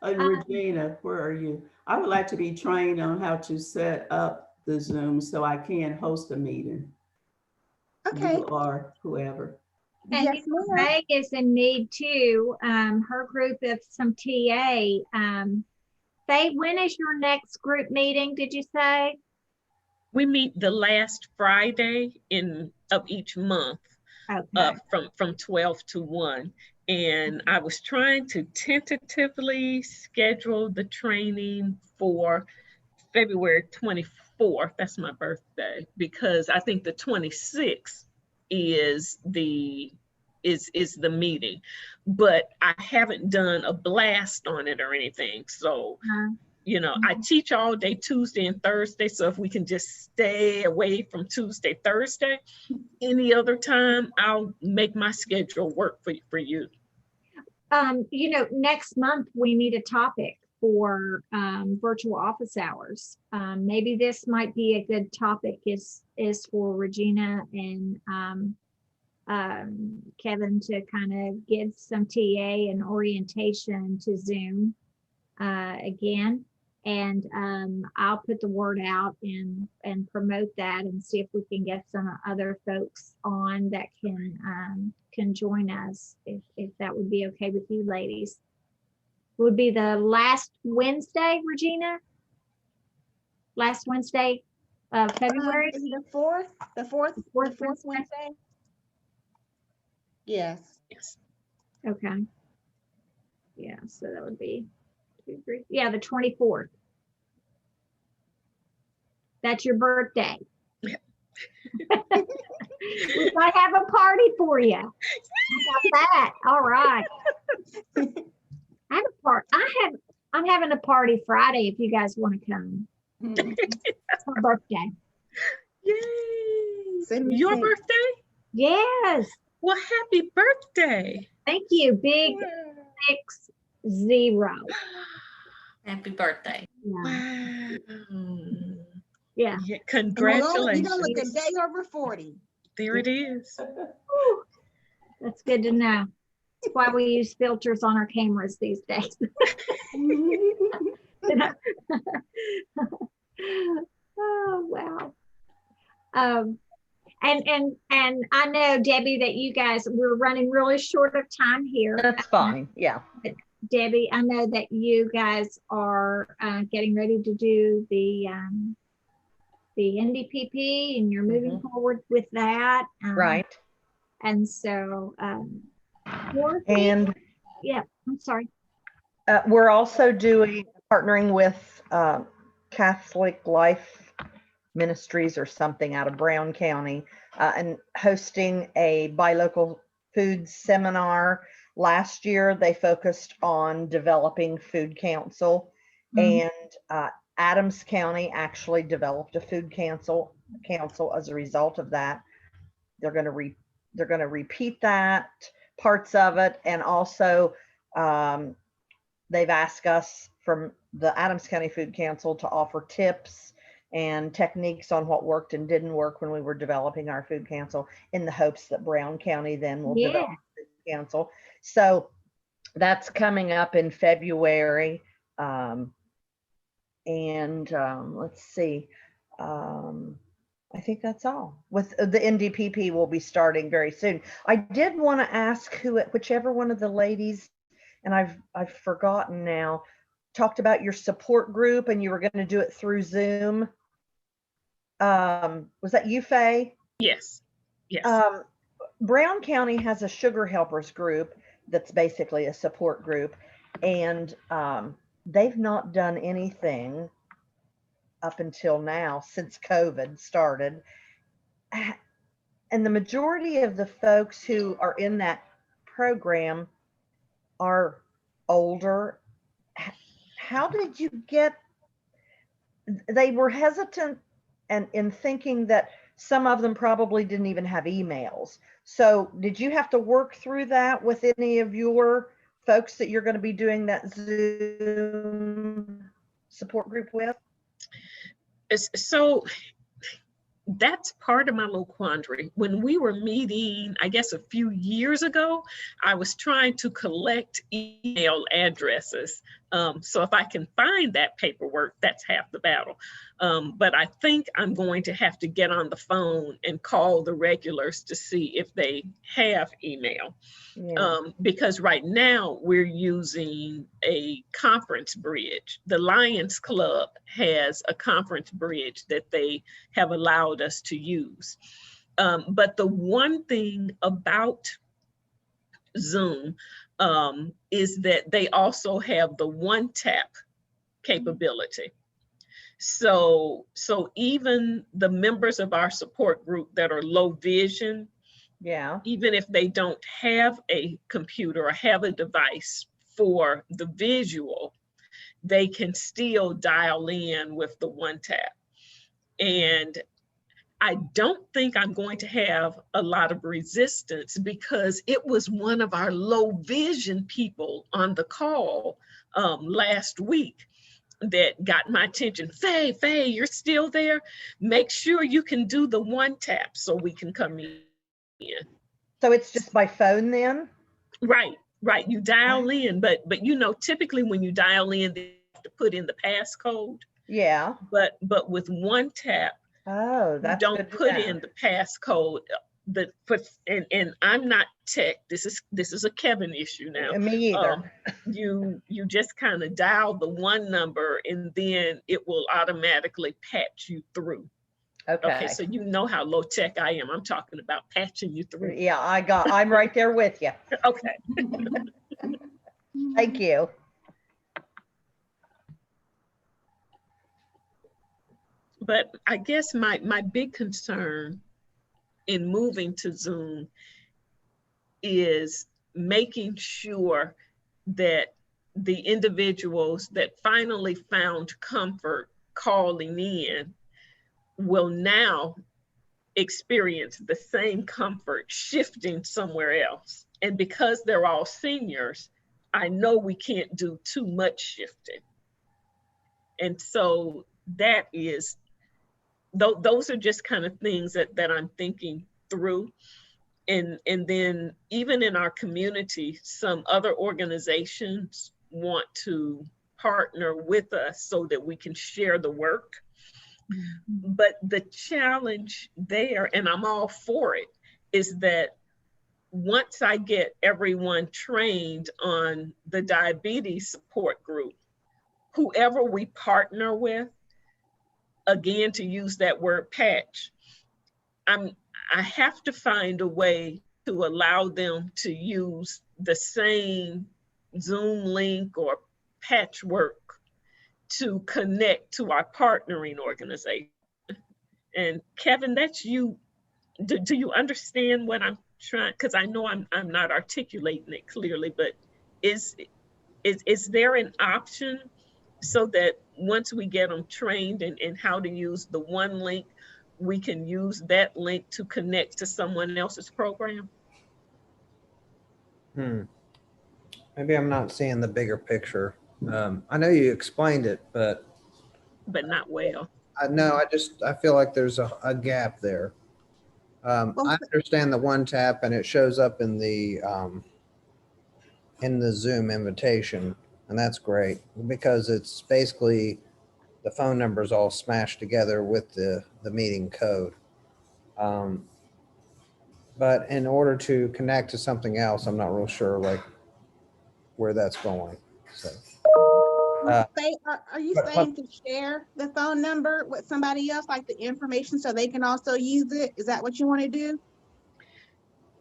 Regina, where are you? I would like to be trained on how to set up the Zoom so I can host a meeting. Okay. You or whoever. And Yes, ma'am. Meg is in need too. Her group of some TA. Faye, when is your next group meeting, did you say? We meet the last Friday of each month. Okay. From 12 to 1. And I was trying to tentatively schedule the training for February 24th. That's my birthday, because I think the 26th is the meeting, but I haven't done a blast on it or anything. So, I teach all day Tuesday and Thursday. So if we can just stay away from Tuesday, Thursday, any other time, I'll make my schedule work for you. Next month we need a topic for virtual office hours. Maybe this might be a good topic is for Regina and Kevin to kind of give some TA and orientation to Zoom again. And I'll put the word out and promote that, and see if we can get some other folks on that can join us, if that would be okay with you ladies. Would be the last Wednesday, Regina? Last Wednesday of February? Is it the fourth Wednesday? Yes. Yes. Okay. Yeah, so that would be 2, 3. Yeah, the 24th. That's your birthday. Yeah. We might have a party for you. How about that? All right. I'm having a party Friday if you guys want to come. It's my birthday. Yay! Your birthday? Yes. Well, happy birthday. Thank you. Big 60. Happy birthday. Yeah. Wow. Yeah. Yeah, congratulations. You don't look a day over 40. There it is. That's good to know. That's why we use filters on our cameras these days. Oh, wow. And I know, Debbie, that you guys, we're running really short of time here. That's fine. Yeah. Debbie, I know that you guys are getting ready to do the NDPP and you're moving forward with that. Right. And so, Dorothy, And yeah, I'm sorry. we're also partnering with Catholic Life Ministries or something out of Brown County and hosting a buy local food seminar. Last year, they focused on developing food council, and Adams County actually developed a food council as a result of that. They're going to repeat that parts of it, and also they've asked us from the Adams County Food Council to offer tips and techniques on what worked and didn't work when we were developing our food council, in the hopes that Brown County then will develop a food council. So that's coming up in February. Let's see. I think that's all. With the NDPP will be starting very soon. I did want to ask whichever one of the ladies, and I've forgotten now, talked about your support group and you were going to do it through Zoom. Was that you, Faye? Yes. Yes. Brown County has a sugar helpers group that's basically a support group, and they've not done anything up until now since COVID started. And the majority of the folks who are in that program are older. How did you they were hesitant and in thinking that some of them probably didn't even have emails. So did you have to work through that with any of your folks that you're going to be doing that Zoom support group with? So that's part of my little quandary. When we were meeting, I guess a few years ago, I was trying to collect email addresses. So if I can find that paperwork, that's half the battle. But I think I'm going to have to get on the phone and call the regulars to see if they have email. Yeah. Because right now we're using a conference bridge. The Lions Club has a conference bridge that they have allowed us to use. But the one thing about Zoom is that they also have the one tap capability. So even the members of our support group that are low vision, Yeah. even if they don't have a computer or have a device for the visual, they can still dial in with the one tap. And I don't think I'm going to have a lot of resistance, because it was one of our low vision people on the call last week that got my attention. Faye, you're still there? Make sure you can do the one tap so we can come in. So it's just by phone then? Right. You dial in, but you know, typically when you dial in, they have to put in the passcode. Yeah. But with one tap, Oh, that's you don't good to put know. in the passcode. And I'm not tech. This is a Kevin issue now. Me either. You just kind of dial the one number and then it will automatically patch you through. Okay, so you know how low tech I am. I'm talking about patching you through. Yeah, I'm right there with you. Okay. Thank you. But I guess my big concern in moving to Zoom is making sure that the individuals that finally found comfort calling in will now experience the same comfort shifting somewhere else. And because they're all seniors, I know we can't do too much shifting. And so that is, those are just kind of things that I'm thinking through. And then even in our community, some other organizations want to partner with us so that we can share the work. But the challenge there, and I'm all for it, is that once I get everyone trained on the diabetes support group, whoever we partner with, again, to use that word patch, I have to find a way to allow them to use the same Zoom link or patchwork to connect to our partnering organization. And Kevin, that's you. Do you understand what I'm trying? Because I know I'm not articulating it clearly, but is there an option so that once we get them trained in how to use the one link, we can use that link to connect to someone else's program? Maybe I'm not seeing the bigger picture. I know you explained it, but Not well. I know I feel like there's a gap there. Well, I understand the one tap and it shows up in the Zoom invitation, and that's great because it's basically the phone numbers all smashed together with the meeting code. But in order to connect to something else, I'm not real sure like where that's going. So, are you but- saying to share the phone number with somebody else, like the information, so they can also use it? Is that what you want to do?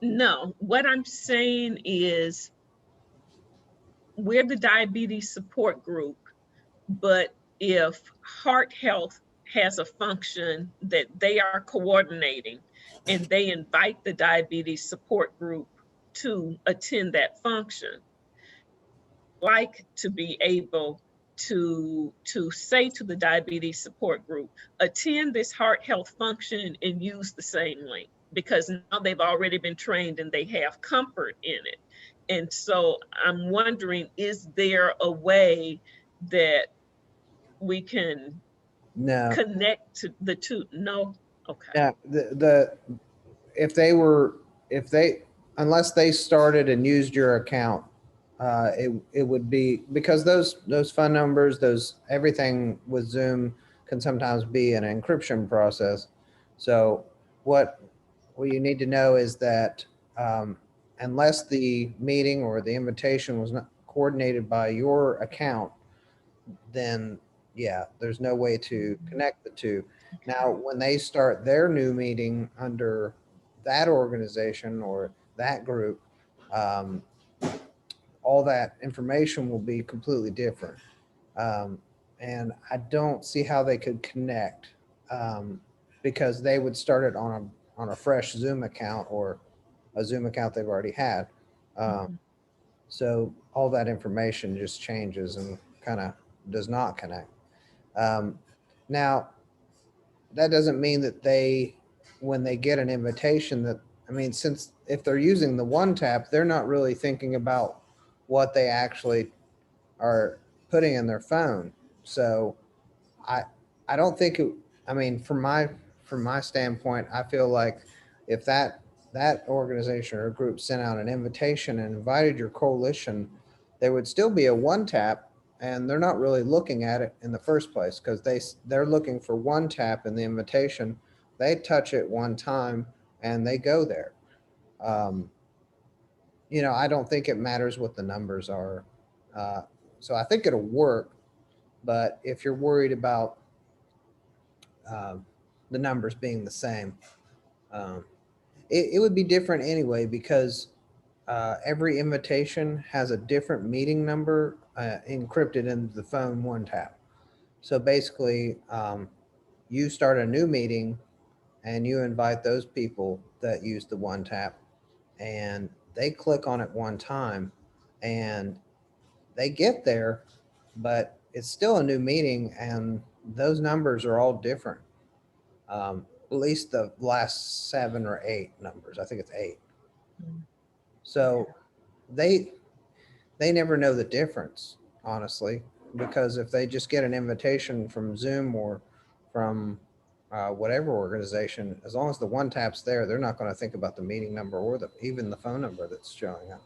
No, what I'm saying is we're the diabetes support group, but if heart health has a function that they are coordinating and they invite the diabetes support group to attend that function, like to be able to say to the diabetes support group, attend this heart health function and use the same link, because now they've already been trained and they have comfort in it. And so I'm wondering, is there a way that we can no, connect to the two? No? Okay. yeah, if they unless they started and used your account, it would be because those phone numbers, those everything with Zoom can sometimes be an encryption process. So what you need to know is that unless the meeting or the invitation was not coordinated by your account, then yeah, there's no way to connect the two. Now, when they start their new meeting under that organization or that group, um, all that information will be completely different. And I don't see how they could connect because they would start it on a fresh Zoom account or a Zoom account they've already had. So all that information just changes and kind of does not connect. Now, that doesn't mean that when they get an invitation since if they're using the one tap, they're not really thinking about what they actually are putting in their phone. So I don't think from my standpoint, I feel like if that organization or group sent out an invitation and invited your coalition, there would still be a one tap, and they're not really looking at it in the first place because they're looking for one tap in the invitation. They touch it one time and they go there. I don't think it matters what the numbers are. So I think it'll work, but if you're worried about the numbers being the same, it would be different anyway because every invitation has a different meeting number encrypted into the phone one tap. So basically, you start a new meeting and you invite those people that use the one tap, and they click on it one time and they get there, but it's still a new meeting and those numbers are all different. At least the last 7 or 8 numbers. I think it's 8. So they never know the difference, honestly, because if they just get an invitation from Zoom or from whatever organization, as long as the one tap's there, they're not going to think about the meeting number or even the phone number that's showing up.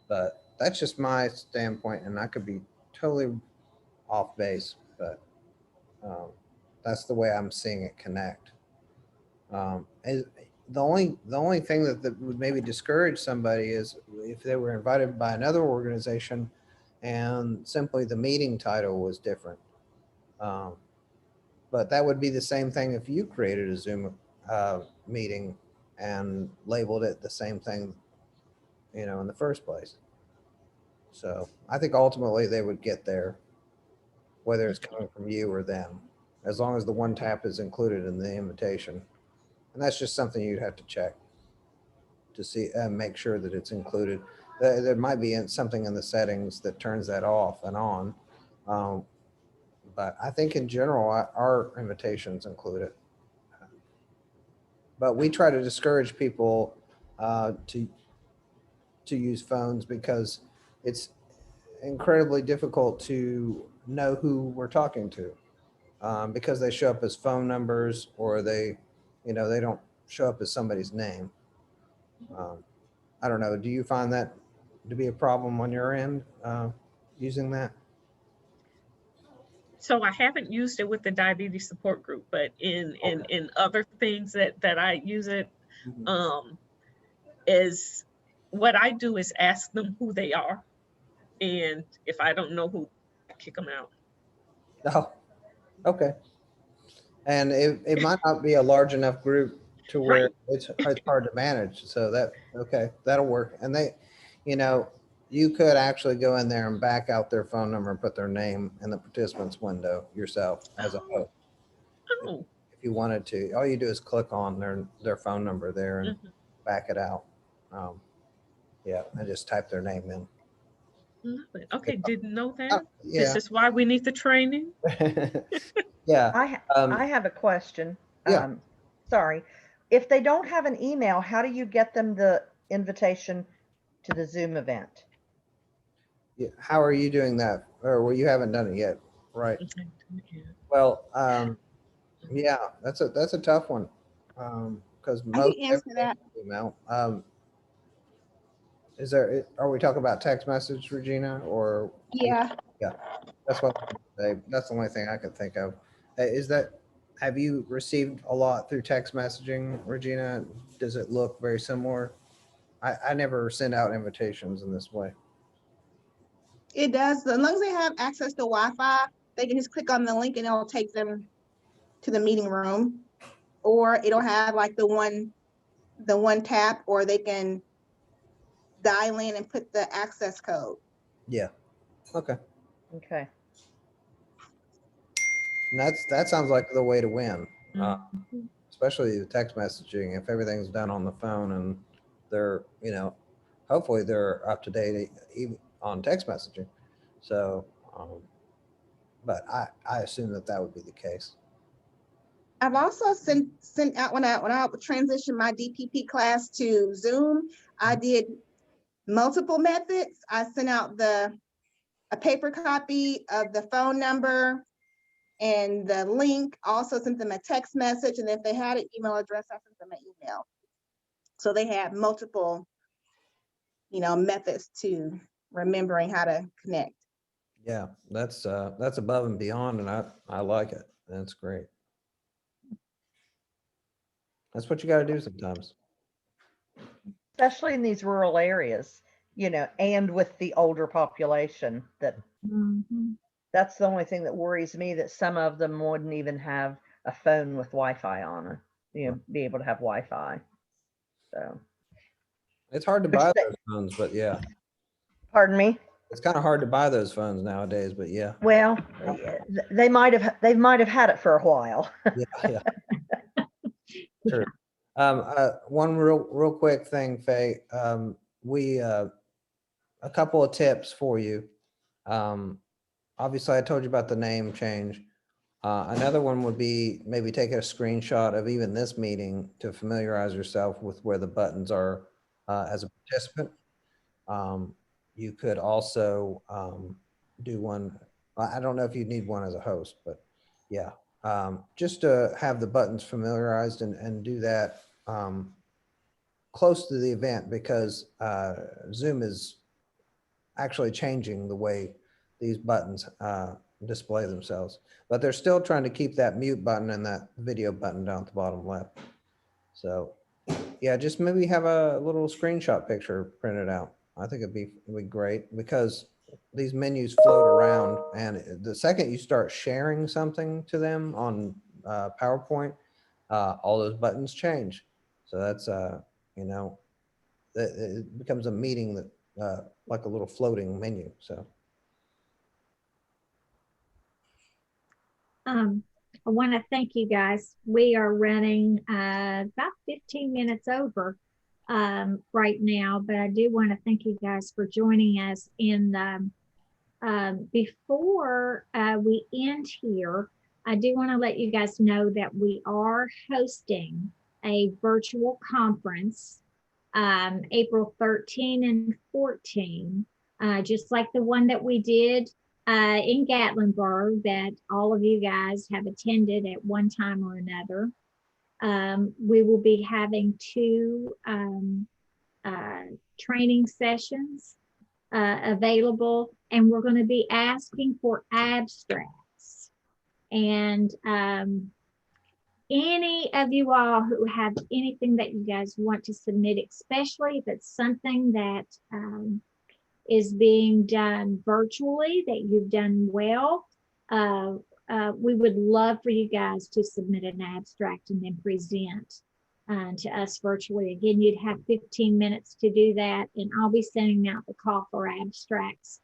But that's just my standpoint, and I could be totally off base, but that's the way I'm seeing it connect. the only thing that would maybe discourage somebody is if they were invited by another organization and simply the meeting title was different. But that would be the same thing if you created a Zoom meeting and labeled it the same thing, you know, in the first place. So I think ultimately they would get there, whether it's coming from you or them, as long as the one tap is included in the invitation. And that's just something you'd have to check to see and make sure that it's included. There might be something in the settings that turns that off and on. But I think in general, our invitations include it. But we try to discourage people to use phones because it's incredibly difficult to know who we're talking to because they show up as phone numbers or they don't show up as somebody's name. I don't know. Do you find that to be a problem on your end using that? So I haven't used it with the diabetes support group, but in other things that I use it, is what I do is ask them who they are, and if I don't know who, I kick them out. Oh, okay. And it might not be a large enough group to where Right. it's hard to manage. So okay, that'll work. And you could actually go in there and back out their phone number and put their name in the participants window yourself as a host. Oh. If you wanted to, all you do is click on their phone number there and back it out. Yeah, and just type their name in. Love it. Okay, didn't know that. Yeah. This is why we need the training. Yeah. I have a question. Yeah. Sorry. If they don't have an email, how do you get them the invitation to the Zoom event? Yeah. How are you doing that? Or well, you haven't done it yet, right? Well, yeah, that's a tough one because I most can answer that. email. Are we talking about text message, Regina, or? Yeah. Yeah, that's what that's the only thing I could think of. Have you received a lot through text messaging, Regina? Does it look very similar? I never send out invitations in this way. It does. As long as they have access to Wi-Fi, they can just click on the link and it'll take them to the meeting room. Or it'll have like the one tap, or they can dial in and put the access code. Yeah. Okay. Okay. And that sounds like the way to win, especially the text messaging. If everything's done on the phone and they're, hopefully they're up to date even on text messaging. So, but I assume that would be the case. I've also sent out when I transitioned my DPP class to Zoom, I did multiple methods. I sent out a paper copy of the phone number and the link, also sent them a text message. And if they had an email address, I sent them an email. So they had multiple, methods to remembering how to connect. Yeah, that's above and beyond, and I like it. That's great. That's what you got to do sometimes. Especially in these rural areas, and with the older population, that's the only thing that worries me, that some of them wouldn't even have a phone with Wi-Fi on it, be able to have Wi-Fi. So it's hard to buy those phones, but yeah. Pardon me? It's kind of hard to buy those phones nowadays, but yeah. Well, they might have had it for a while. Yeah. True. One real quick thing, Faye. A couple of tips for you. Obviously, I told you about the name change. Another one would be maybe take a screenshot of even this meeting to familiarize yourself with where the buttons are as a participant. You could also do one. I don't know if you need one as a host, but yeah, just to have the buttons familiarized and do that close to the event, because Zoom is actually changing the way these buttons display themselves, but they're still trying to keep that mute button and that video button down at the bottom left. So yeah, just maybe have a little screenshot picture printed out. I think it'd be great because these menus float around, and the second you start sharing something to them on PowerPoint, all those buttons change. So that's you know, it becomes a meeting that like a little floating menu. So I want to thank you guys. We are running about 15 minutes over right now, but I do want to thank you guys for joining us. And before we end here, I do want to let you guys know that we are hosting a virtual conference April 13 and 14, just like the one that we did in Gatlinburg that all of you guys have attended at one time or another. We will be having two training sessions available, and we're going to be asking for abstracts. And any of you all who have anything that you guys want to submit, especially if it's something that is being done virtually, that you've done well, we would love for you guys to submit an abstract and then present to us virtually. Again, you'd have 15 minutes to do that, and I'll be sending out the call for abstracts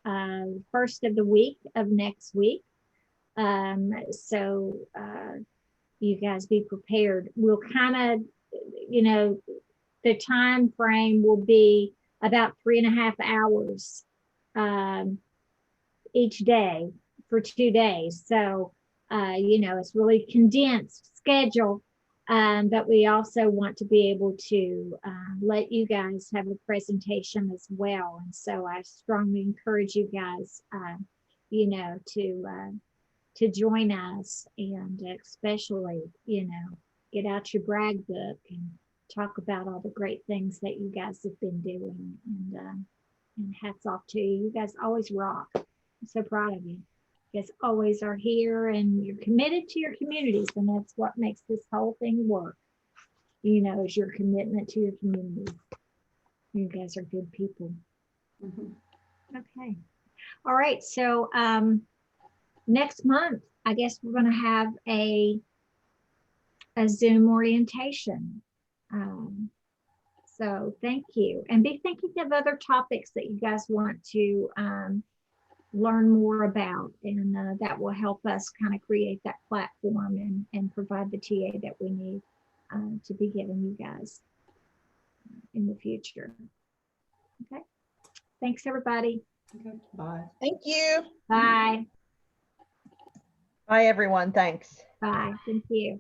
first of the week of next week. So you guys be prepared. We'll kind of, you know, the time frame will be about 3.5 hours each day for 2 days. So, you know, it's really condensed schedule, but we also want to be able to let you guys have a presentation as well. And so I strongly encourage you guys, you know, to join us, and especially, you know, get out your brag book and talk about all the great things that you guys have been doing. And hats off to you. You guys always rock. I'm so proud of you. You guys always are here, and you're committed to your communities, and that's what makes this whole thing work. You know, is your commitment to your community. You guys are good people. Okay. All right. So next month, I guess we're going to have a Zoom orientation. So thank you, and be thinking of other topics that you guys want to learn more about, and that will help us kind of create that platform and provide the TA that we need to be giving you guys in the future. Okay. Thanks, everybody. Okay, bye. Thank you. Bye. Bye, everyone. Thanks. Bye. Thank you.